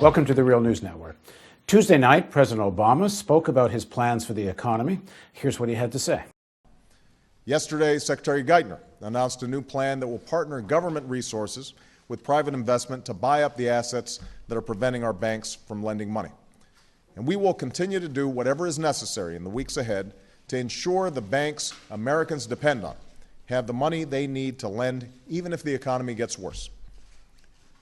Welcome to the Real News Network. Tuesday night, President Obama spoke about his plans for the economy. Here's what he had to say. Yesterday, Secretary Geithner announced a new plan that will partner government resources with private investment to buy up the assets that are preventing our banks from lending money. And we will continue to do whatever is necessary in the weeks ahead to ensure the banks Americans depend on have the money they need to lend, even if the economy gets worse.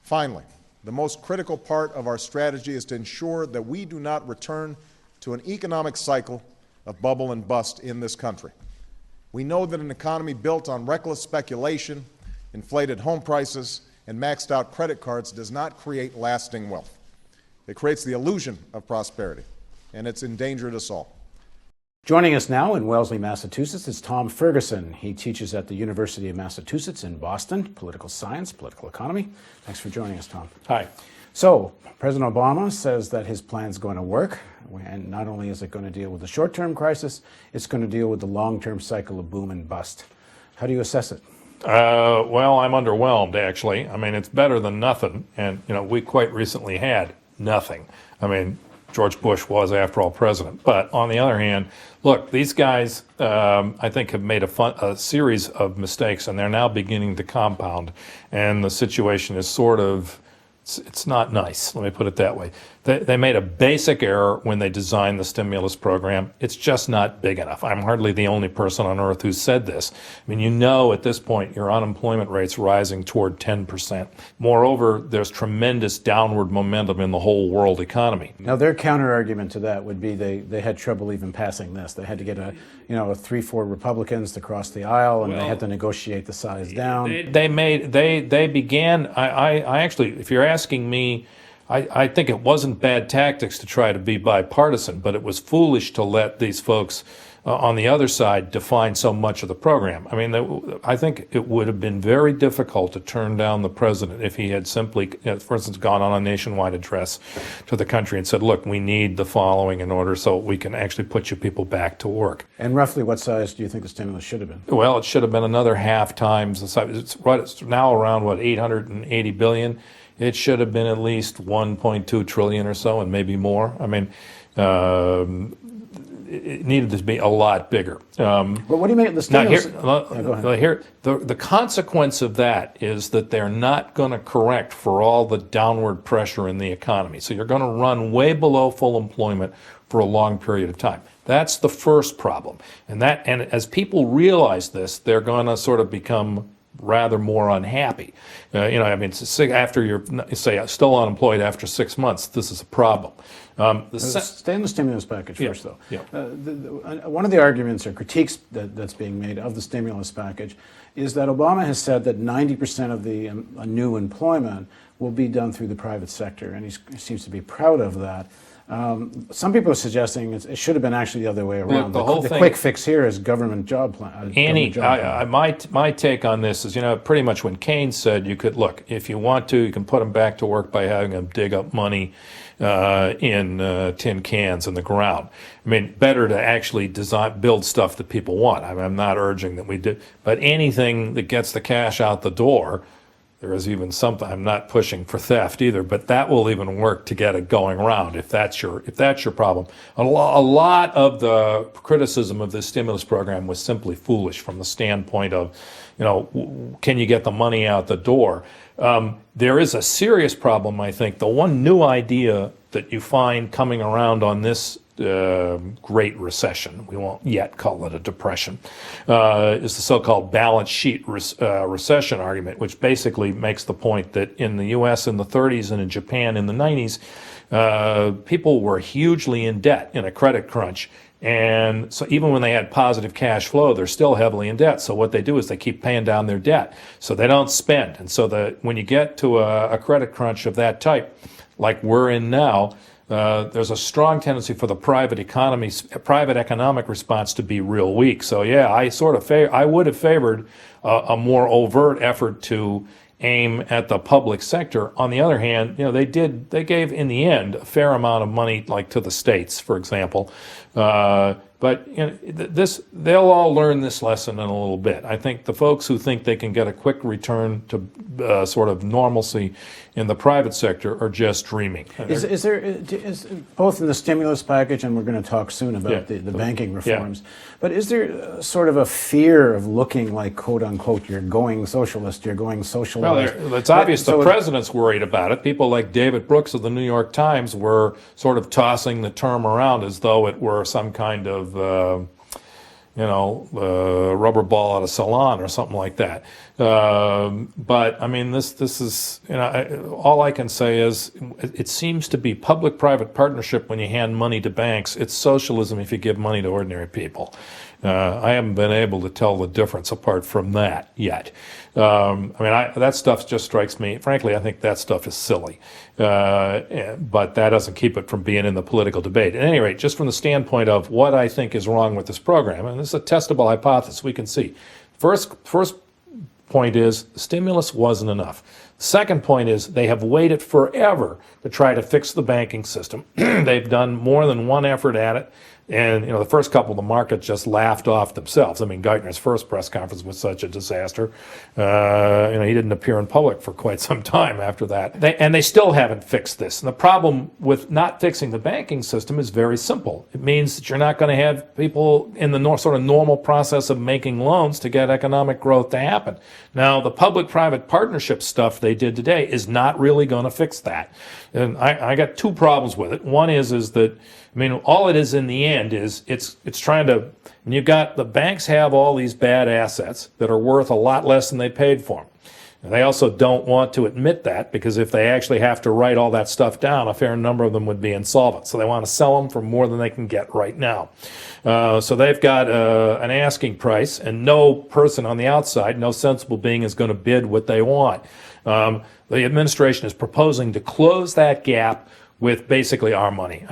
Finally, the most critical part of our strategy is to ensure that we do not return to an economic cycle of bubble and bust in this country. We know that an economy built on reckless speculation, inflated home prices, and maxed out credit cards does not create lasting wealth. It creates the illusion of prosperity, and it's endangered us all. Joining us now in Wellesley, Massachusetts is Tom Ferguson. He teaches at the University of Massachusetts in Boston, political science, political economy. Thanks for joining us, Tom. Hi. So, President Obama says that his plan's going to work, and not only is it going to deal with the short-term crisis, it's going to deal with the long-term cycle of boom and bust. How do you assess it? Well, I'm underwhelmed, actually. I mean, it's better than nothing, and, we quite recently had nothing. I mean, George Bush was, after all, president. But on the other hand, look, these guys, I think, have made a series of mistakes, and they're now beginning to compound. And the situation is sort of, it's not nice, let me put it that way. They made a basic error when they designed the stimulus program. It's just not big enough. I'm hardly the only person on earth who said this. I mean, at this point, your unemployment rate's rising toward 10%. Moreover, there's tremendous downward momentum in the whole world economy. Now, their counter-argument to that would be they had trouble even passing this. They had to get a 3-4 Republicans to cross the aisle, and they had to negotiate the size down. They began, I actually, if you're asking me, I think it wasn't bad tactics to try to be bipartisan, but it was foolish to let these folks on the other side define so much of the program. I mean, I think it would have been very difficult to turn down the president if he had simply, for instance, gone on a nationwide address to the country and said, look, we need the following in order so we can actually put you people back to work. And roughly what size do you think the stimulus should have been? Well, it should have been another half times the size. It's now around, $880 billion. It should have been at least 1.2 trillion or so, and maybe more. I mean, it needed to be a lot bigger. But what do you make of the stimulus? The consequence of that is that they're not going to correct for all the downward pressure in the economy. So you're going to run way below full employment for a long period of time. That's the first problem. And as people realize this, they're going to sort of become rather more unhappy. After you're, say, still unemployed after 6 months, this is a problem. Stay in the stimulus package first, though. Yeah. One of the arguments or critiques that's being made of the stimulus package is that Obama has said that 90% of the new employment will be done through the private sector, and he seems to be proud of that. Some people are suggesting it should have been actually the other way around. The quick fix here is government job plan. My take on this is, pretty much when Keynes said you could, look, if you want to, you can put them back to work by having them dig up money in tin cans in the ground. I mean, better to actually build stuff that people want. I'm not urging that we do, but anything that gets the cash out the door. There is even something, I'm not pushing for theft either, but that will even work to get it going around if that's your problem. A lot of the criticism of this stimulus program was simply foolish from the standpoint of, can you get the money out the door? There is a serious problem, I think. The one new idea that you find coming around on this Great Recession, we won't yet call it a depression, is the so-called balance sheet recession argument, which basically makes the point that in the U.S. in the 30s and in Japan in the 90s, people were hugely in debt in a credit crunch. And so even when they had positive cash flow, they're still heavily in debt. So what they do is they keep paying down their debt. So they don't spend. And so when you get to a credit crunch of that type, like we're in now, there's a strong tendency for the private economic response to be real weak. So yeah, I would have favored a more overt effort to aim at the public sector. On the other hand, they gave in the end a fair amount of money, like to the states, for example. But But they'll all learn this lesson in a little bit. I think the folks who think they can get a quick return to sort of normalcy in the private sector are just dreaming. Is there, both in the stimulus package, and we're going to talk soon about the banking reforms, but is there sort of a fear of looking like, quote unquote, you're going socialist, you're going socialist? Well, it's obvious the president's worried about it. People like David Brooks of the New York Times were sort of tossing the term around as though it were some kind of rubber ball at a salon or something like that. But I mean, this is, all I can say is it seems to be public-private partnership when you hand money to banks. It's socialism if you give money to ordinary people. I haven't been able to tell the difference apart from that yet. That stuff just strikes me. Frankly, I think that stuff is silly. But that doesn't keep it from being in the political debate. At any rate, just from the standpoint of what I think is wrong with this program, and this is a testable hypothesis we can see. First point is stimulus wasn't enough. Second point is they have waited forever to try to fix the banking system. They've done more than one effort at it. And, the first couple, the market just laughed off themselves. I mean, Geithner's first press conference was such a disaster. He didn't appear in public for quite some time after that. They still haven't fixed this. And the problem with not fixing the banking system is very simple. It means that you're not going to have people in the sort of normal process of making loans to get economic growth to happen. Now, the public-private partnership stuff they did today is not really going to fix that. And I got two problems with it. One is that, all it is in the end is it's trying to, and you've got the banks have all these bad assets that are worth a lot less than they paid for them. And they also don't want to admit that because if they actually have to write all that stuff down, a fair number of them would be insolvent. So they want to sell them for more than they can get right now. So they've got an asking price, and no person on the outside, no sensible being is going to bid what they want. The administration is proposing to close that gap with basically our money.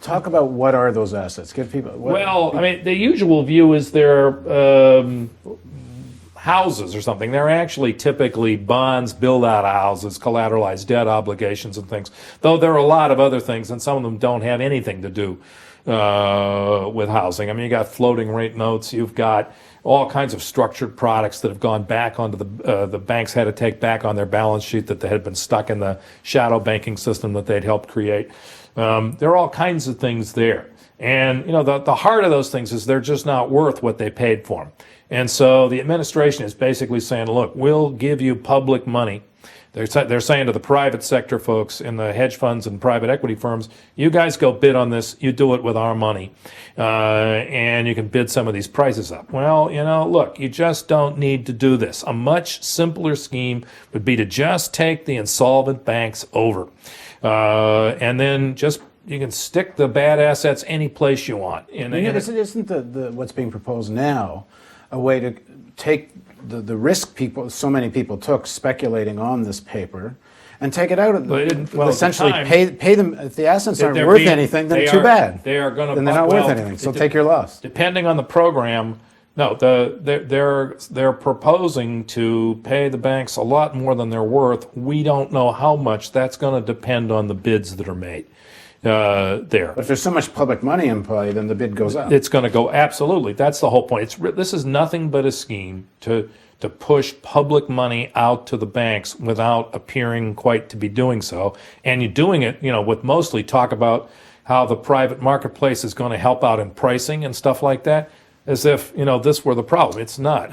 Talk about what are those assets. Give people. The usual view is they're houses or something. They're actually typically bonds, build-out houses, collateralized debt obligations, and things. Though there are a lot of other things, and some of them don't have anything to do with housing. You got floating rate notes. You've got all kinds of structured products that have gone back onto the banks had to take back on their balance sheet that they had been stuck in the shadow banking system that they'd helped create. There are all kinds of things there. And, the heart of those things is they're just not worth what they paid for them. And so the administration is basically saying, look, we'll give you public money. They're saying to the private sector folks in the hedge funds and private equity firms, you guys go bid on this, you do it with our money, and you can bid some of these prices up. Well, look, you just don't need to do this. A much simpler scheme would be to just take the insolvent banks over, and then you can stick the bad assets any place you want. Isn't what's being proposed now a way to take the risk so many people took speculating on this paper and take it out of essentially pay them if the assets aren't worth anything, then too bad. They are going to. Then they're not worth anything. So take your loss. Depending on the program, no, they're proposing to pay the banks a lot more than they're worth. We don't know how much. That's going to depend on the bids that are made. But if there's so much public money in play, then the bid goes up. It's going to go, absolutely. That's the whole point. This is nothing but a scheme to push public money out to the banks without appearing quite to be doing so. And you're doing it, with mostly talk about how the private marketplace is going to help out in pricing and stuff like that, as if, this were the problem. It's not.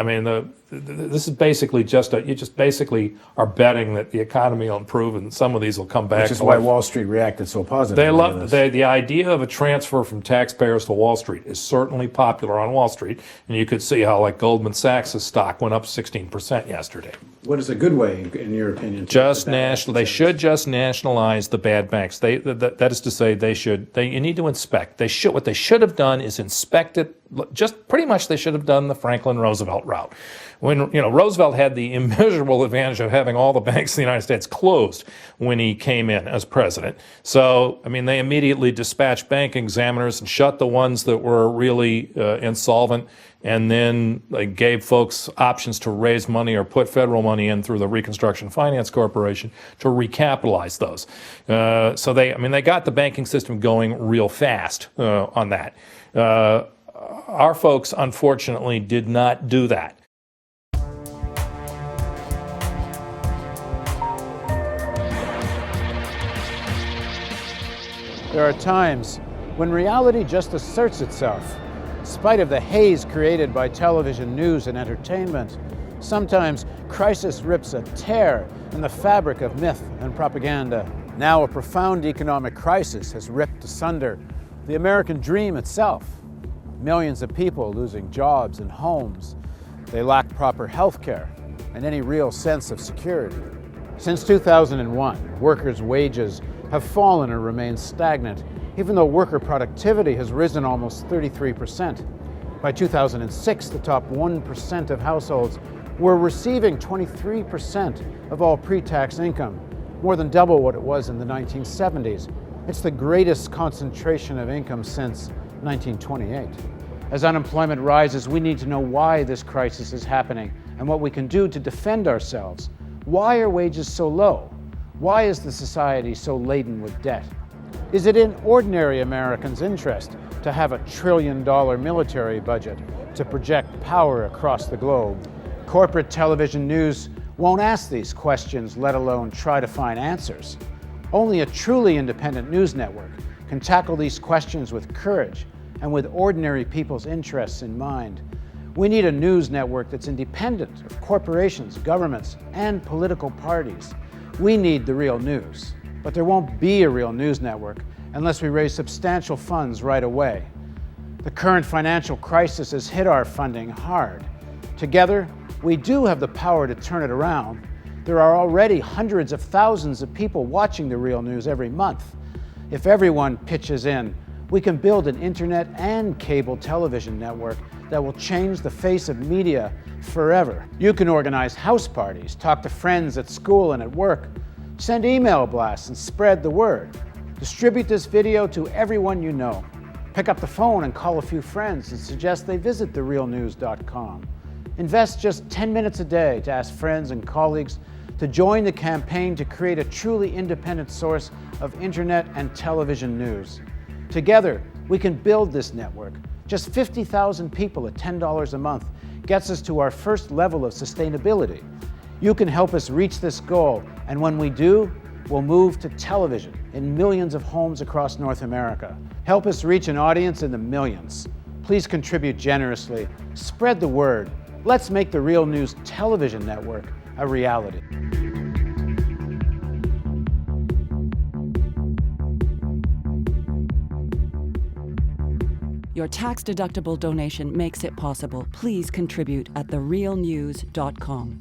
This is basically you just basically are betting that the economy will improve and some of these will come back. Which is why Wall Street reacted so positively. They love the idea of a transfer from taxpayers to Wall Street is certainly popular on Wall Street, and you could see how like Goldman Sachs' stock went up 16% yesterday. What is a good way, in your opinion? They should just nationalize the bad banks. That is to say, you need to inspect. What they should have done is inspect it. Just pretty much, they should have done the Franklin Roosevelt route. When Roosevelt had the immeasurable advantage of having all the banks in the United States closed when he came in as president. So they immediately dispatched bank examiners and shut the ones that were really insolvent, and then they gave folks options to raise money or put federal money in through the Reconstruction Finance Corporation to recapitalize those. So they got the banking system going real fast on that. Our folks, unfortunately, did not do that. There are times when reality just asserts itself, in spite of the haze created by television news and entertainment. Sometimes crisis rips a tear in the fabric of myth and propaganda. Now a profound economic crisis has ripped asunder the American dream itself. Millions of people losing jobs and homes. They lack proper health care and any real sense of security. Since 2001, workers' wages have fallen or remained stagnant, even though worker productivity has risen almost 33%. By 2006, the top 1% of households were receiving 23% of all pre-tax income, more than double what it was in the 1970s. It's the greatest concentration of income since 1928. As unemployment rises, we need to know why this crisis is happening and what we can do to defend ourselves. Why are wages so low? Why is the society so laden with debt? Is it in ordinary Americans' interest to have a $1 trillion military budget to project power across the globe? Corporate television news won't ask these questions, let alone try to find answers. Only a truly independent news network can tackle these questions with courage and with ordinary people's interests in mind. We need a news network that's independent of corporations, governments, and political parties. We need the real news, but there won't be a real news network unless we raise substantial funds right away. The current financial crisis has hit our funding hard. Together, we do have the power to turn it around. There are already hundreds of thousands of people watching the real news every month. If everyone pitches in, we can build an internet and cable television network that will change the face of media forever. You can organize house parties, talk to friends at school and at work, send email blasts and spread the word. Distribute this video to everyone you know. Pick up the phone and call a few friends and suggest they visit therealnews.com. Invest just 10 minutes a day to ask friends and colleagues to join the campaign to create a truly independent source of internet and television news. Together, we can build this network. Just 50,000 people at $10 a month gets us to our first level of sustainability. You can help us reach this goal, and when we do, we'll move to television in millions of homes across North America. Help us reach an audience in the millions. Please contribute generously. Spread the word. Let's make the Real News television network a reality. Your tax-deductible donation makes it possible. Please contribute at therealnews.com.